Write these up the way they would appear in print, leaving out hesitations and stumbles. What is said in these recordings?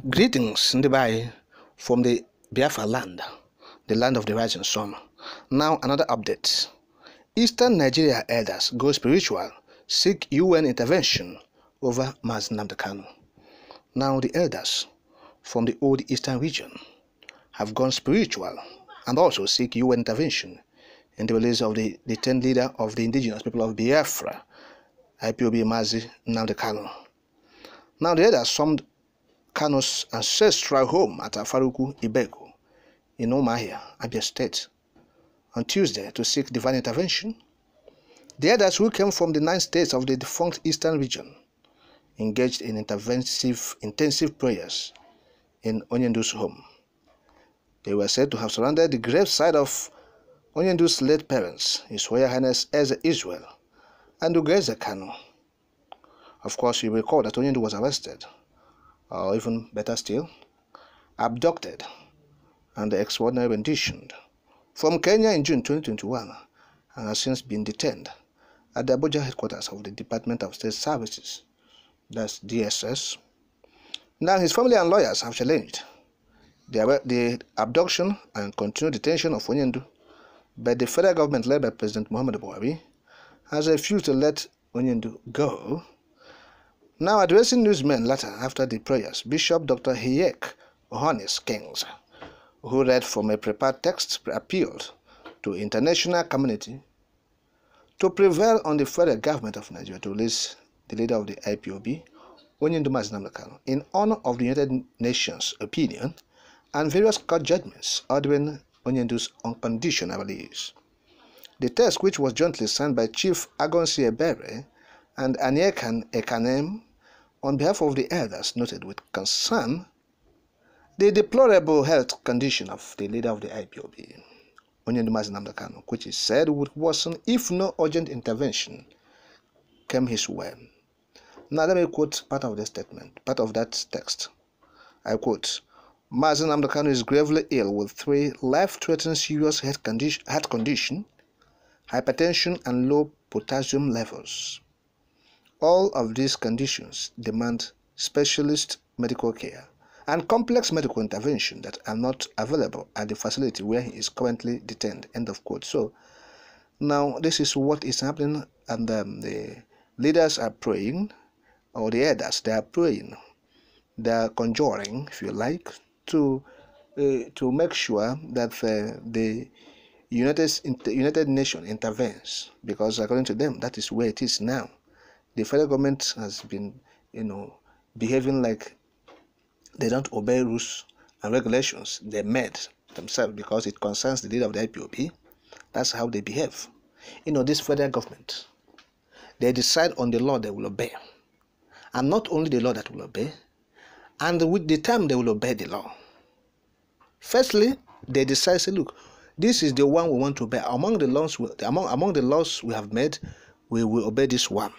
Greetings, Ndibai, from the Biafra land, the land of the rising sun. Now another update. Eastern Nigeria elders go spiritual, seek UN intervention over Nnamdi. Now the elders from the old eastern region have gone spiritual and also seek UN intervention in the release of the detained leader of the indigenous people of Biafra, IPOB Nnamdi. Now the elders summed Kanu'S ancestral home at Afaruku, Igbo, in Umuahia, Abia State, on Tuesday to seek divine intervention. The elders, who came from the 9 states of the defunct eastern region, engaged in intensive prayers in Onyendu's home. They were said to have surrounded the graveside of Onyendu's late parents, His Royal Highness Eze Israel and Ugeze Kanu. Of course, you recall that Onyendu was arrested, or even better still, abducted and extraordinarily renditioned from Kenya in June 2021 and has since been detained at the Abuja headquarters of the Department of State Services, that's DSS. Now his family and lawyers have challenged the abduction and continued detention of Onyendu, but the federal government led by President Muhammadu Buhari has refused to let Onyendu go. Now addressing newsmen later after the prayers, Bishop Dr. Hiyek Ohonis Kings, who read from a prepared text, appealed to international community to prevail on the federal government of Nigeria to release the leader of the IPOB, Onyendu Nnamdi, in honor of the United Nations opinion and various court judgments ordering Onyendu's unconditional release. The text, which was jointly signed by Chief Agonsi Ebere and Anyekan Ekanem, on behalf of the elders, noted with concern the deplorable health condition of the leader of the IPOB, Onyendu Nnamdi, which is said would worsen if no urgent intervention came his way. Now let me quote part of the statement, part of that text. I quote, Nnamdi is gravely ill with 3 life-threatening serious heart condition, hypertension and low potassium levels. All of these conditions demand specialist medical care and complex medical intervention that are not available at the facility where he is currently detained. End of quote. So now this is what is happening, and the leaders are praying, or the elders, they are praying, they are conjuring, if you like, to make sure that the United Nations intervenes, because according to them, that is where it is now. The federal government has been, behaving like they don't obey rules and regulations they made themselves because it concerns the leader of the IPOB. That's how they behave. This federal government, they decide on the law they will obey. And not only the law that will obey, and with the time they will obey the law. Firstly, they decide, say, look, this is the one we want to obey. Among the laws we have made, we will obey this one.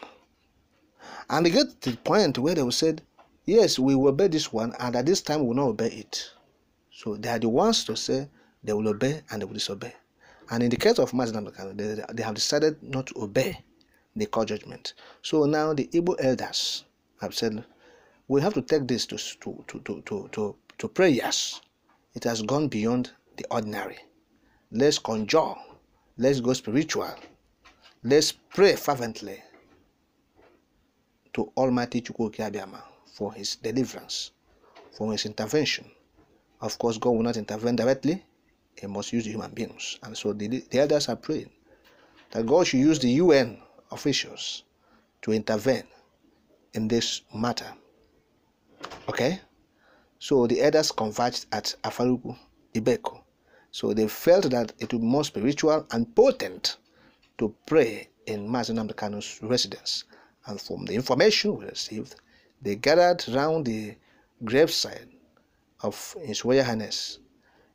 And they get to the point where they will say, yes, we will obey this one, and at this time we will not obey it. So they are the ones to say they will obey and they will disobey. And in the case of Nnamdi, they have decided not to obey the court judgment. So now the Igbo elders have said, we have to take this to prayers. It has gone beyond the ordinary. Let's conjure. Let's go spiritual. Let's pray fervently to Almighty Chukwu Abiyama for his deliverance, for his intervention. Of course, God will not intervene directly. He must use the human beings. And so the elders are praying that God should use the UN officials to intervene in this matter. Okay? So the elders converged at Afaruku, Ibeko. So they felt that it would be more spiritual and potent to pray in Nnamdi's residence. And from the information we received, they gathered round the graveside of His Royal Highness,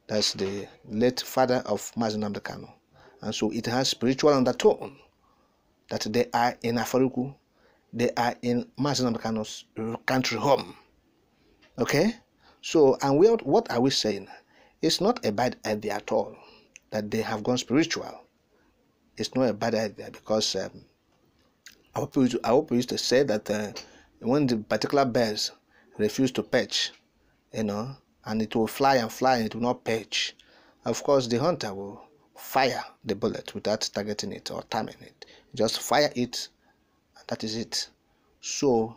that's the late father of Nnamdi. And so it has spiritual undertone that they are in Afaruku, they are in Nnamdi's country home. Okay? So, and what are we saying? It's not a bad idea at all that they have gone spiritual. It's not a bad idea because I hope we used to say that when the particular birds refuse to perch, and it will fly and fly and it will not perch. Of course, the hunter will fire the bullet without targeting it or timing it. Just fire it, and that is it. So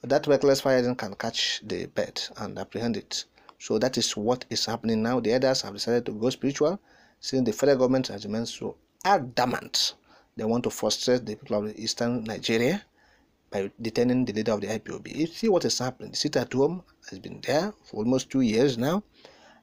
that reckless firing can catch the bird and apprehend it. So that is what is happening now. The elders have decided to go spiritual, since the federal government has remained so adamant. They want to frustrate the people of eastern Nigeria by detaining the leader of the IPOB. You see what is happening. The sit at home has been there for almost 2 years now,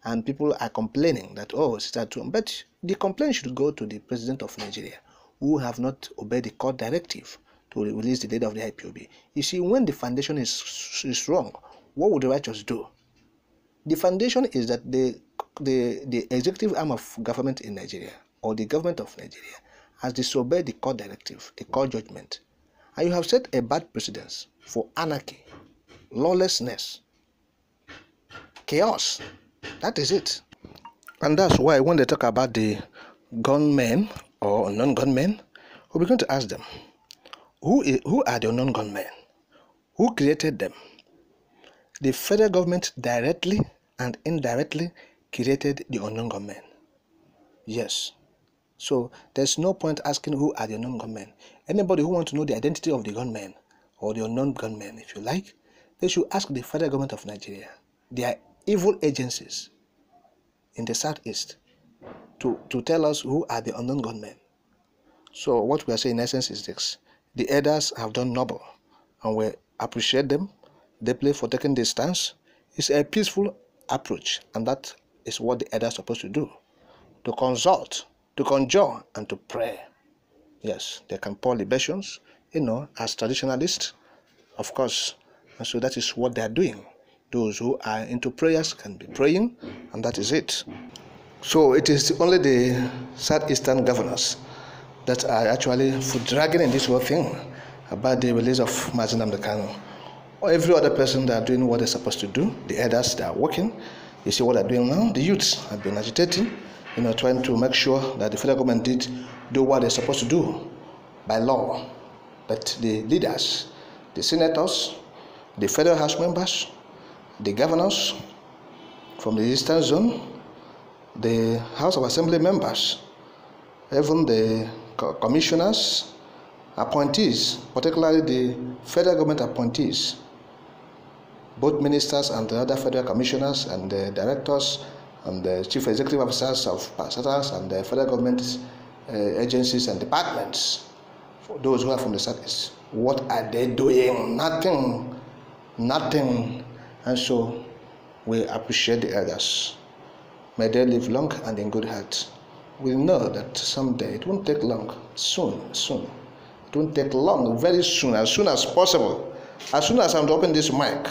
and people are complaining that, oh, sit at home. But the complaint should go to the president of Nigeria, who have not obeyed the court directive to release the leader of the IPOB. You see, when the foundation is wrong, what would the righteous do? The foundation is that the executive arm of government in Nigeria, or the government of Nigeria, has disobeyed the court directive, the court judgment. And you have set a bad precedence for anarchy, lawlessness, chaos. That is it. And that's why when they talk about the gunmen or non-gunmen, we're going to ask them, who are the non-gunmen? Who created them? The federal government directly and indirectly created the unknown gunmen. Yes. So there's no point asking who are the unknown gunmen. Anybody who wants to know the identity of the gunmen, or the unknown gunmen, if you like, they should ask the federal government of Nigeria. They are evil agencies in the southeast to tell us who are the unknown gunmen. So what we are saying in essence is this: the elders have done noble, and we appreciate them deeply for taking this stance. It's a peaceful approach, and that is what the elders are supposed to do: to consult, to conjure, and to pray. Yes, they can pour libations, as traditionalists, of course. And so that is what they are doing. Those who are into prayers can be praying, and that is it. So it is only the southeastern governors that are actually dragging in this whole thing about the release of Nnamdi. Or every other person that are doing what they're supposed to do. The elders that are working, you see what they're doing now. The youths have been agitating, trying to make sure that the federal government do what they're supposed to do by law. But the leaders, the senators, the federal house members, the governors from the eastern zone, the House of Assembly members, even the commissioners, appointees, particularly the federal government appointees, both ministers and the other federal commissioners and the directors and the chief executive officers of parastatals and the federal government agencies and departments, for those who are from the southeast. What are they doing? Nothing. And so we appreciate the elders. May they live long and in good health. We know that someday, it won't take long, soon. It won't take long, very soon as possible. As soon as I'm to open this mic,